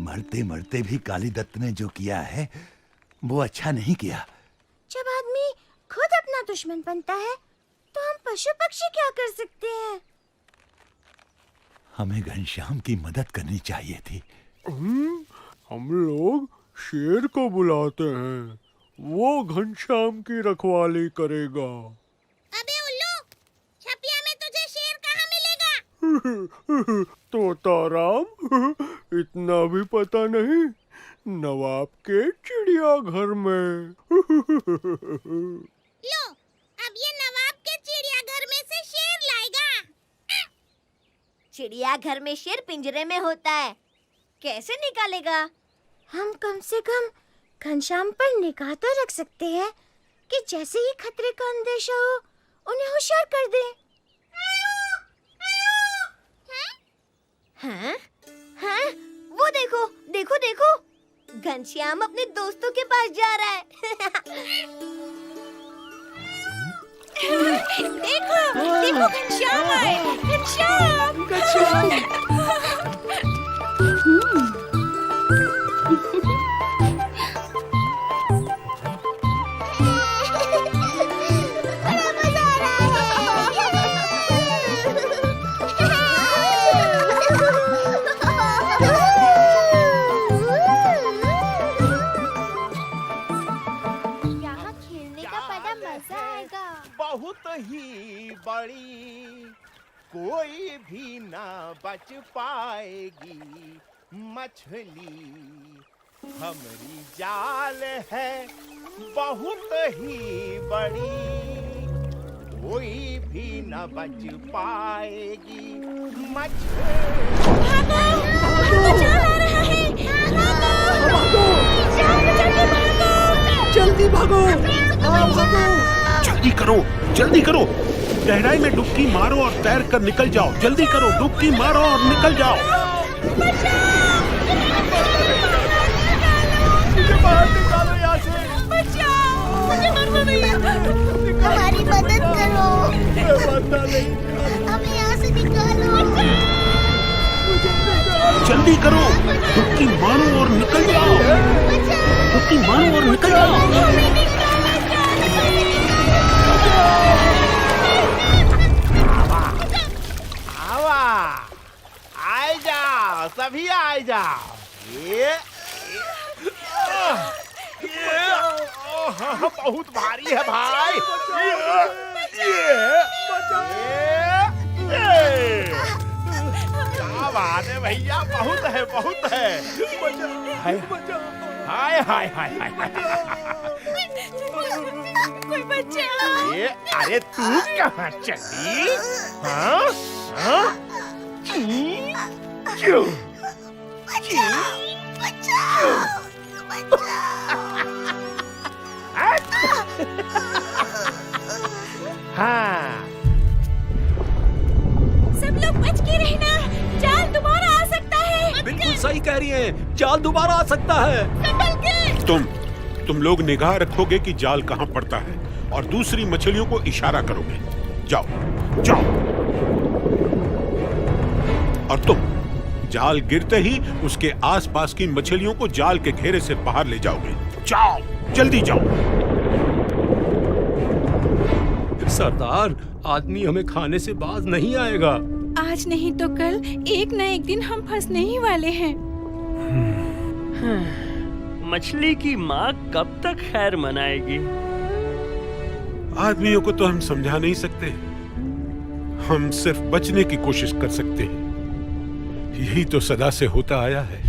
मरते मरते भी काली दत्त ने जो किया है वो अच्छा नहीं किया। जब आदमी खुद अपना दुश्मन बनता है तो हम पशु पक्षी क्या कर सकते हैं? हमें घनश्याम की मदद करनी चाहिए थी। हम लोग शेर को बुलाते हैं, वो घनश्याम की रखवाली करेगा। अबे उल्लू, छपिया में तुझे शेर कहाँ मिलेगा? तोताराम, इतना भी पता नहीं, नवाब के चिड़ियाघर में। लो, अब ये नवाब के चिड़ियाघर में से शेर लाएगा। चिड़ियाघर में शेर पिंजरे में होता है, कैसे निकालेगा? हम कम से कम घनश्याम पर निगाह तो रख सकते हैं कि जैसे ही खतरे का अंदेशा हो उन्हें होशियार कर दें। हाँ? हाँ? वो देखो, देखो देखो, घनश्याम अपने दोस्तों के पास जा रहा है। देखो, देखो घनश्याम आए, घनश्याम, घनश्याम। बहुत ही बड़ी, कोई भी ना बच पाएगी मछली, हमारी जाल है बहुत ही बड़ी, कोई भी ना बच पाएगी मछली। जल्दी भागो, भागो। जल्दी करो, जल्दी करो, गहराई में डुबकी मारो और तैर कर निकल जाओ। जल्दी करो, डुबकी मारो और निकल जाओ। मुझे बाहर निकालो यहाँ से। मुझे मरना नहीं है। हमारी मदद करो। मरना नहीं। हमें यहाँ से निकालो। जल्दी करो, डुबकी मारो और निकल जाओ। डुबकी मारो और निकल जाओ। आए जाओ, सभी आए जाओ। ये बहुत भारी है भाई। क्या बात है भैया, बहुत है, बहुत है। हाय हाय हाय हाय। कोई बचाओ। ये अरे तू कहाँ चली? हाँ हाँ? क्यों? हाँ। सब लोग बच के रहना, जाल दोबारा आ सकता है। बिल्कुल सही कह रही हैं, जाल दोबारा आ सकता है। संभल के। तुम लोग निगाह रखोगे कि जाल कहाँ पड़ता है और दूसरी मछलियों को इशारा करोगे। जाओ, जाओ। और तुम जाल गिरते ही उसके आसपास की मछलियों को जाल के घेरे से बाहर ले जाओगे। जाओ, जल्दी जाओ। सरदार, आदमी हमें खाने से बाज नहीं आएगा। आज नहीं तो कल एक न एक दिन हम फंसने ही वाले हैं। मछली की माँ कब तक खैर मनाएगी? आदमियों को तो हम समझा नहीं सकते, हम सिर्फ बचने की कोशिश कर सकते हैं। यही तो सदा से होता आया है।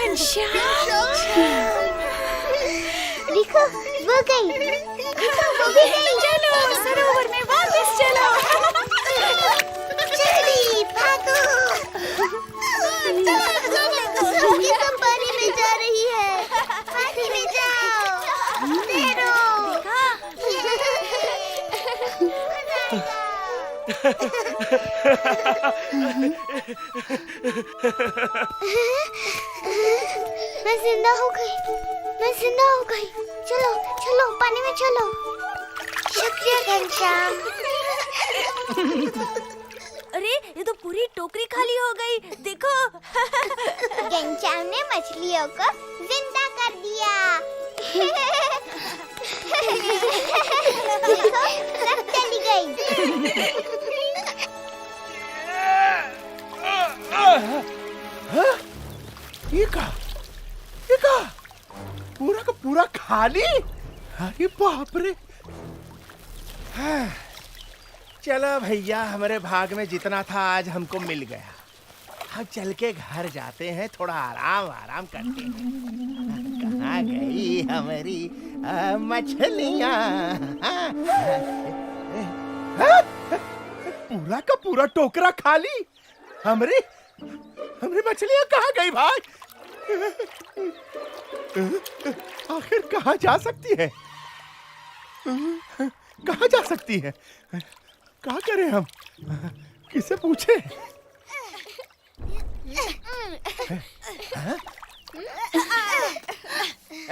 घनश्याम देखो वो गई, देखो वो भी गई। चलो सरोवर में वापस चलो। जल्दी भागो। ये सब पानी में जा रही है, पानी में जाओ। तैरो। मैं जिंदा हो गई, मैं जिंदा हो गई। चलो चलो पानी में चलो। शुक्रिया घनश्याम। अरे ये तो पूरी टोकरी खाली हो गई, देखो। घनश्याम ने मछलियों को जिंदा कर दिया। देखो सब चली गई। ये का पूरा का पूरा खाली। अरे बाप रे। हाँ, चलो भैया, हमारे भाग में जितना था आज हमको मिल गया। अब चल के घर जाते हैं, थोड़ा आराम करते हैं। कहाँ गई हमारी मछलियाँ? पूरा का पूरा टोकरा खाली। हमारी मछलियाँ कहाँ गई भाई? आखिर कहाँ जा सकती है? कहाँ जा सकती है? क्या करें हम? किसे पूछे?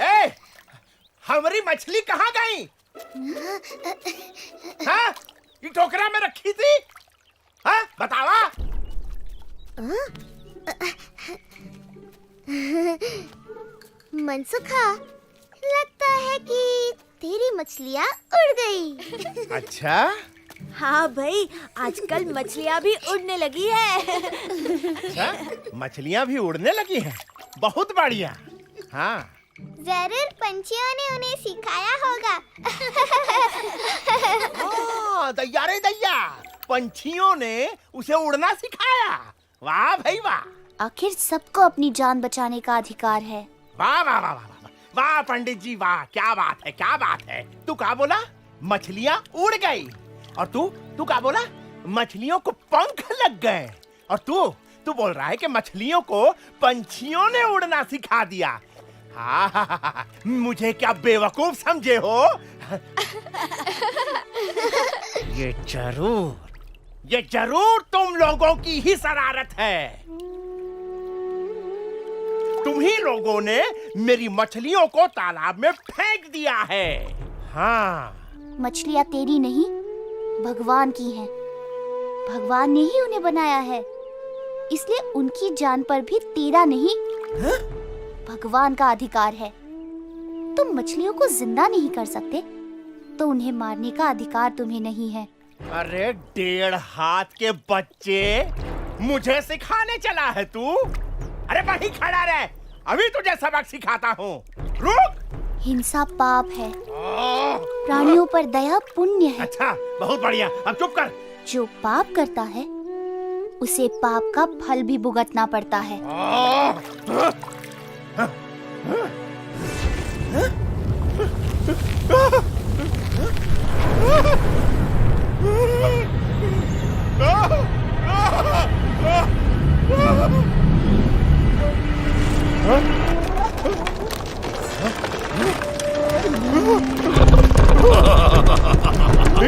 ए, हमारी मछली कहाँ गई? हाँ, ये टोकरा में रखी थी। हाँ, बतावा। मनसुखा, लगता है कि तेरी मछलियाँ उड़ गई। अच्छा, हाँ भाई, आजकल मछलियाँ भी उड़ने लगी है। अच्छा, मछलियाँ भी उड़ने लगी हैं। बहुत बढ़िया। हाँ, जरूर पंछियों ने उन्हें सिखाया होगा। हाँ, दैया रे दैया, पंछियों ने उसे उड़ना सिखाया। वाह भाई वाह। आखिर सबको अपनी जान बचाने का अधिकार है। वाह वाह वाह वाह वाह पंडित जी, वाह, क्या बात है, क्या बात है। तू क्या बोला? मछलियाँ उड़ गई। और तू क्या बोला? मछलियों को पंख लग गए। और तू बोल रहा है कि मछलियों को पंछियों ने उड़ना सिखा दिया। हाँ, मुझे क्या बेवकूफ समझे हो? ये जरूर तुम लोगों की ही शरारत है। तुम ही लोगों ने मेरी मछलियों को तालाब में फेंक दिया है। हाँ, मछलियाँ तेरी नहीं, भगवान की हैं। भगवान ने ही उन्हें बनाया है, इसलिए उनकी जान पर भी तेरा नहीं, भगवान का अधिकार है। तुम मछलियों को जिंदा नहीं कर सकते, तो उन्हें मारने का अधिकार तुम्हें नहीं है। अरे 1.5 हाथ के बच्चे, मुझे सिखाने चला है तू? अरे वहीं खड़ा रह, अभी तुझे सबक सिखाता हूँ। रुक। हिंसा पाप है, प्राणियों पर दया पुण्य है। अच्छा, बहुत बढ़िया, अब चुप कर। जो पाप करता है उसे पाप का फल भी भुगतना पड़ता है।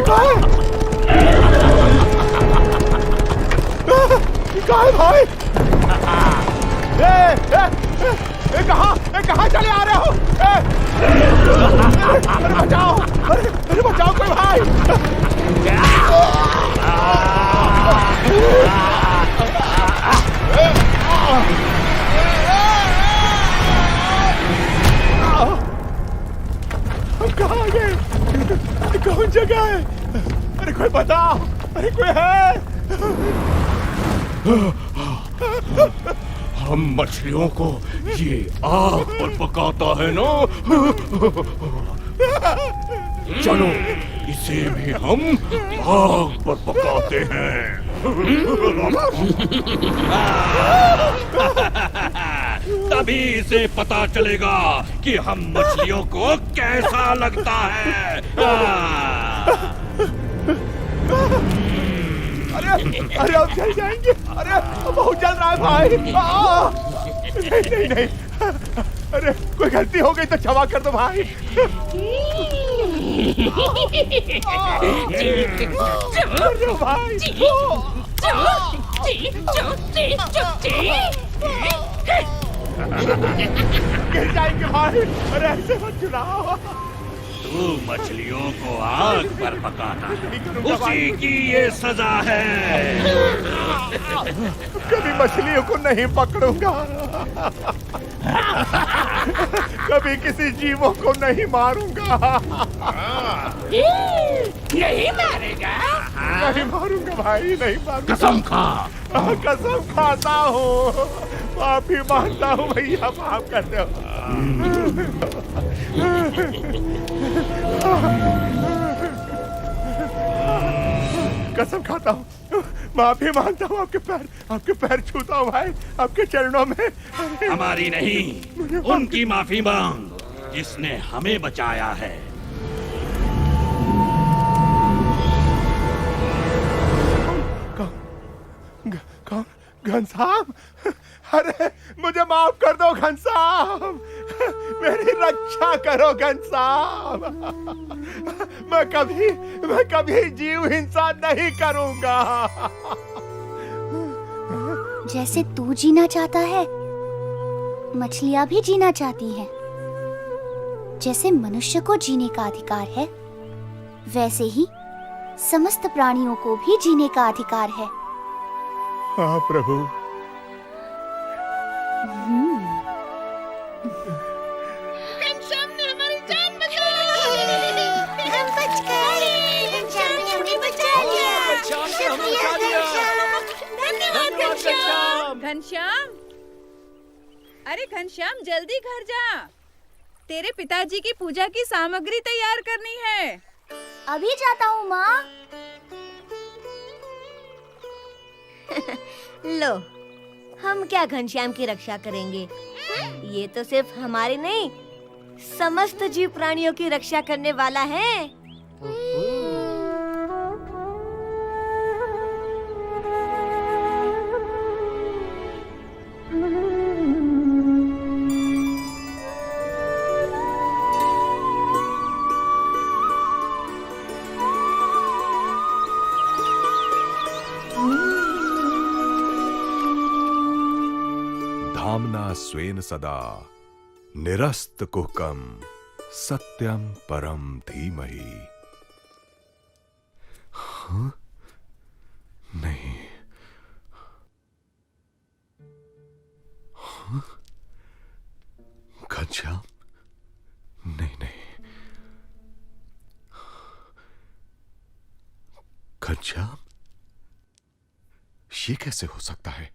भाई, कहाँ चले आ रहे हो? अरे बचाओ, अरे बचाओ कोई भाई। कहाँ गए? कौन जगह है? अरे कोई बताओ, अरे कोई है? हम मछलियों को ये आग पर पकाता है ना, चलो इसे भी हम आग पर पकाते हैं। तभी इसे पता चलेगा कि हम मछलियों को कैसा लगता है। अरे अब जल जाएंगे। अरे बहुत जल रहा है भाई। नहीं नहीं, अरे कोई गलती हो गई तो क्षमा कर दो भाई। अरे भाई गिर जाएंगे भाई। अरे ऐसे मत चुराओ। तू मछलियों को आग पर पकाना है, उसी की ये सजा है। कभी मछलियों को नहीं पकड़ूंगा, कभी किसी जीवों को नहीं मारूंगा। नहीं मारेगा? नहीं मारूंगा भाई, नहीं मारूंगा। कसम खा। कसम खाता हूँ, माफी मांगता हूँ भैया, माफ कर दो। कसम खाता हूँ, माफी मांगता हूँ, आपके पैर छूता हूँ भाई, आपके चरणों में। हमारी नहीं, उनकी माफी मांग जिसने हमें बचाया है। कौन? घनश्याम? अरे मुझे माफ कर दो घनश्याम, मेरी रक्षा करो घनश्याम। मैं कभी जीव हिंसा नहीं करूंगा। जैसे तू जीना चाहता है, मछलियां भी जीना चाहती हैं। जैसे मनुष्य को जीने का अधिकार है, वैसे ही समस्त प्राणियों को भी जीने का अधिकार है। हाँ प्रभु। घनश्याम ने हमारी जान बचा ली। हम बच गए। घनश्याम ने हमें बचा लिया। शुक्रिया घनश्याम। धन्यवाद घनश्याम। घनश्याम, अरे घनश्याम जल्दी घर जा, तेरे पिताजी की पूजा की सामग्री तैयार करनी है। अभी जाता हूँ माँ। लो, हम क्या घनश्याम की रक्षा करेंगे? ये तो सिर्फ हमारे नहीं, समस्त जीव प्राणियों की रक्षा करने वाला है। धाम्ना स्वेन सदा निरस्त कुहकम सत्यम परम धीमहि। हाँ? नहीं। हाँ? घनश्याम? नहीं नहीं। घनश्याम? ये कैसे हो सकता है?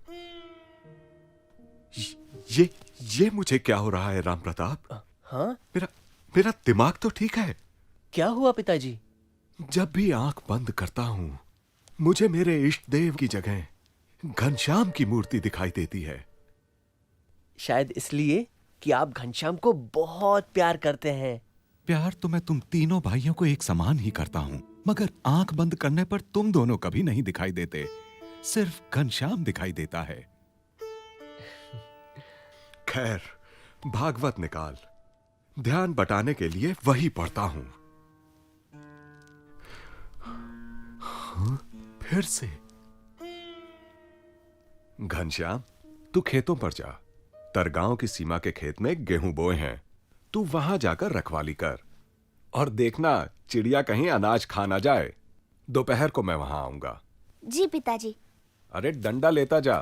ये मुझे क्या हो रहा है राम प्रताप? हाँ? मेरा दिमाग तो ठीक है। क्या हुआ पिताजी? जब भी आंख बंद करता हूं, मुझे मेरे इष्ट देव की जगह घनश्याम की मूर्ति दिखाई देती है। शायद इसलिए कि आप घनश्याम को बहुत प्यार करते हैं। प्यार तो मैं तुम तीनों भाइयों को एक समान ही करता हूं, मगर आंख बंद करने पर तुम दोनों कभी नहीं दिखाई देते, सिर्फ घनश्याम दिखाई देता है। खैर, भागवत निकाल, ध्यान बटाने के लिए वही पढ़ता हूं। हाँ, फिर से। घनश्याम, तू खेतों पर जा। तरगांव की सीमा के खेत में गेहूं बोए हैं, तू वहां जाकर रखवाली कर और देखना चिड़िया कहीं अनाज खा ना जाए। दोपहर को मैं वहां आऊंगा। जी पिताजी। अरे डंडा लेता जा।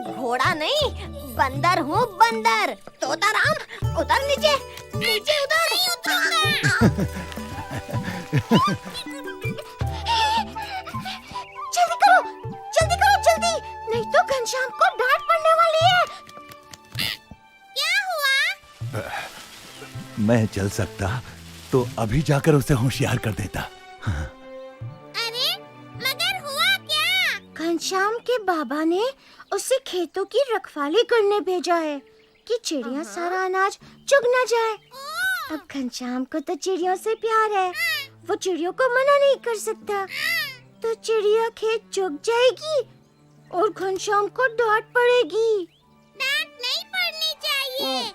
घोड़ा नहीं, बंदर हूँ, बंदर। तोताराम, उतर नीचे, नीचे उतर। नहीं उतरूंगा। जल्दी करो। घनश्याम को डांट पड़ने वाली है। क्या हुआ? मैं चल सकता तो अभी जाकर उसे होशियार कर देता। अरे मगर हुआ क्या? घनश्याम के बाबा ने उसे खेतों की रखवाली करने भेजा है कि चिड़िया सारा अनाज चुग न जाए। अब घनश्याम को तो चिड़ियों से प्यार है, वो चिड़ियों को मना नहीं कर सकता। तो चिड़िया खेत चुग जाएगी और घनश्याम को डांट पड़ेगी। डांट नहीं पड़नी चाहिए।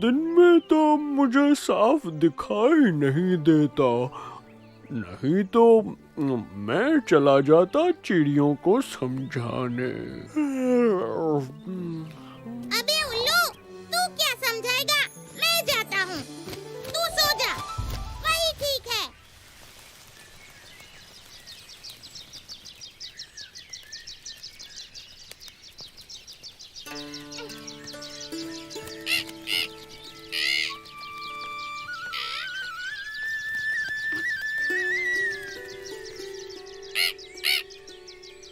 दिन में तो मुझे साफ दिखाई नहीं देता, नहीं तो मैं चला जाता चिड़ियों को समझाने। अबे उल्लू, तू क्या समझाएगा? मैं जाता हूँ, तू सो जा, वही ठीक है।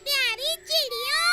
प्यारी चिड़ियों।